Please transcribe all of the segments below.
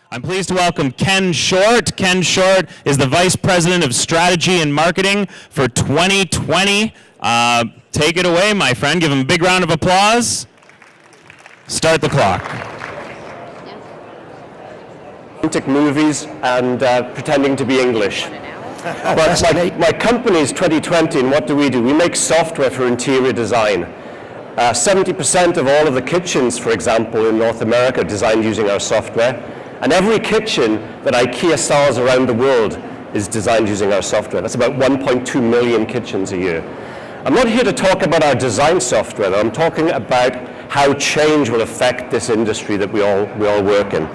I'm pleased to welcome Ken Short. Ken Short is the Vice President of Strategy and Marketing for 2020. Take it away, my friend. Give him a big round of applause. Start the clock. Romantic movies and pretending to be English. But my company is 2020, and what do? We make software for interior design. 70% of all of the kitchens, for example, in North America are designed using our software. And every kitchen that IKEA sells around the world is designed using our software. That's about 1.2 million kitchens a year. I'm not here to talk about our design software, though. I'm talking about how change will affect this industry that we all work in.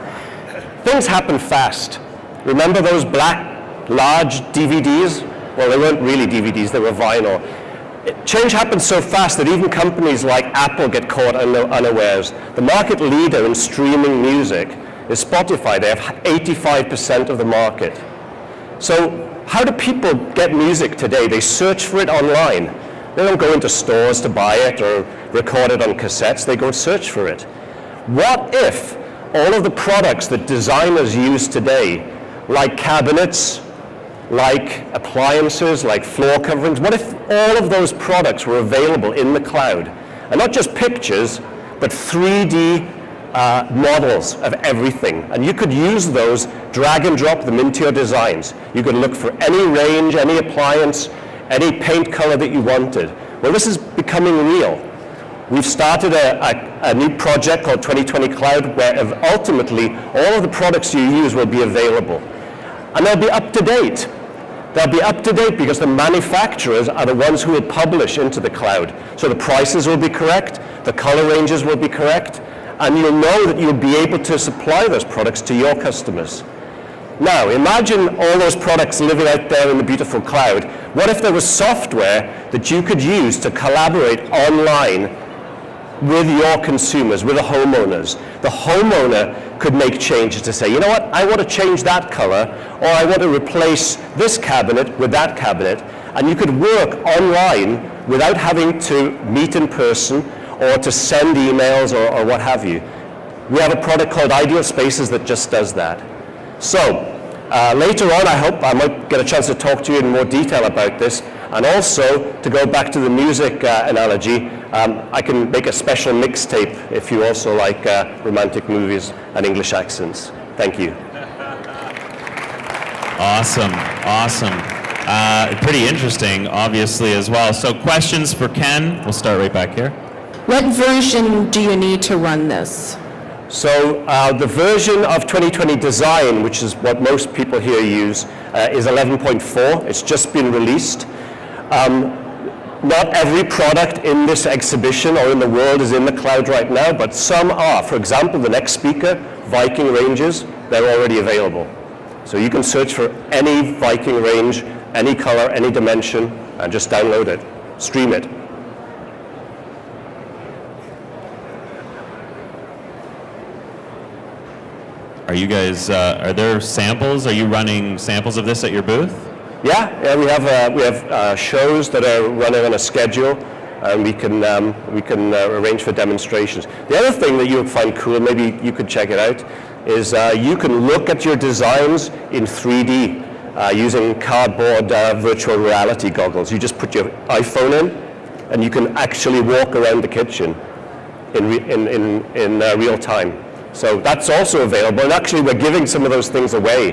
Things happen fast. Remember those black, large DVDs? Well, they weren't really DVDs, they were vinyl. Change happens so fast that even companies like Apple get caught unawares. The market leader in streaming music is Spotify. They have 85% of the market. So how do people get music today? They search for it online. They don't go into stores to buy it or record it on cassettes. They go search for it. What if all of the products that designers use today, like cabinets, like appliances, like floor coverings, what if all of those products were available in the cloud? And not just pictures, but 3D models of everything. And you could use those, drag and drop them into your designs. You could look for any range, any appliance, any paint color that you wanted. Well, this is becoming real. We've started a new project called 2020 Cloud, where ultimately all of the products you use will be available. And they'll be up to date. They'll be up to date because the manufacturers are the ones who will publish into the cloud. So the prices will be correct, the color ranges will be correct, and you'll know that you'll be able to supply those products to your customers. Now, imagine all those products living out there in the beautiful cloud. What if there was software that you could use to collaborate online with your consumers, with the homeowners? The homeowner could make changes to say, you know what, I want to change that color, or I want to replace this cabinet with that cabinet. And you could work online without having to meet in person or to send emails or what have you. We have a product called Ideal Spaces that just does that. So later on, I hope I might get a chance to talk to you in more detail about this. And also, to go back to the music analogy, I can make a special mixtape if you also like romantic movies and English accents. Thank you. Awesome, awesome. Pretty interesting, obviously, as well. So questions for Ken? We'll start right back here. What version do you need to run this? So the version of 2020 Design, which is what most people here use, is 11.4. It's just been released. Not every product in this exhibition or in the world is in the cloud right now, but some are. For example, the next speaker, Viking ranges, they're already available. So you can search for any Viking range, any color, any dimension, and just download it, stream it. Are you guys, are there samples? Are you running samples of this at your booth? Yeah, we have shows that are running on a schedule, and we can arrange for demonstrations. The other thing that you'll find cool, maybe you could check it out, is you can look at your designs in 3D using cardboard virtual reality goggles. You just put your iPhone in, and you can actually walk around the kitchen in real time. So that's also available, and actually we're giving some of those things away,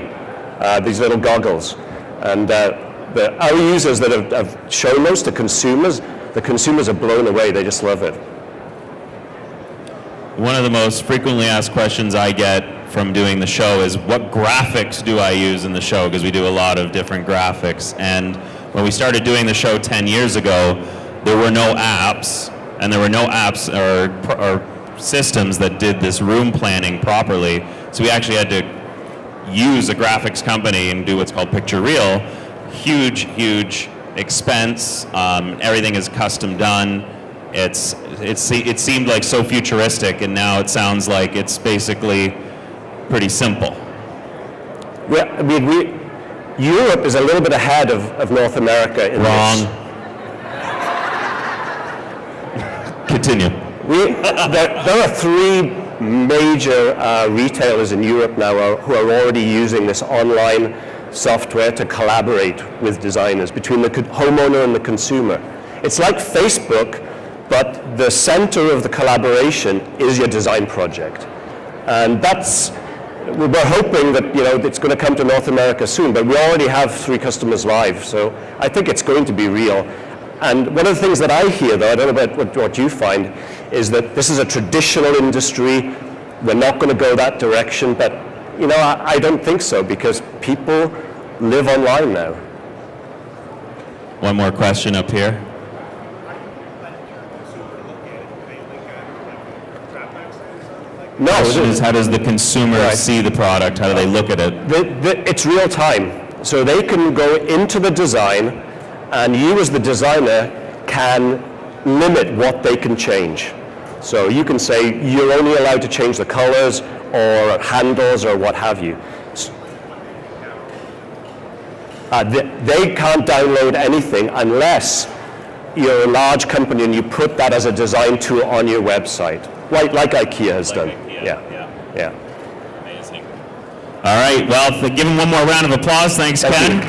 these little goggles. And our users that have shown those to consumers, the consumers are blown away. They just love it. One of the most frequently asked questions I get from doing the show is, what graphics do I use in the show? Because we do a lot of different graphics. And when we started doing the show 10 years ago, there were no apps, and there were no apps or systems that did this room planning properly. So we actually had to use a graphics company and do what's called picture real. Huge, huge expense. Everything is custom done. It seemed like so futuristic, and now it sounds like it's basically pretty simple. Yeah, I mean, Europe is a little bit ahead of North America in Wrong. this. Continue. There are three major retailers in Europe now who are already using this online software to collaborate with designers between the homeowner and the consumer. It's like Facebook, but the center of the collaboration is your design project. And we're hoping that it's going to come to North America soon, but we already have 3 customers live, so I think it's going to be real. And one of the things that I hear, though, I don't know about what you find, is that this is a traditional industry. We're not going to go that direction, but I don't think so, because people live online now. One more question up here. No, The question is, how does the consumer see the product? How do they look at it? It's real time. So they can go into the design, and you as the designer can limit what they can change. So you can say you're only allowed to change the colors or handles or what have you. They can't download anything unless you're a large company and you put that as a design tool on your website, like IKEA has done. Yeah. Amazing. All right, well, give him one more round of applause. Thanks, Ken.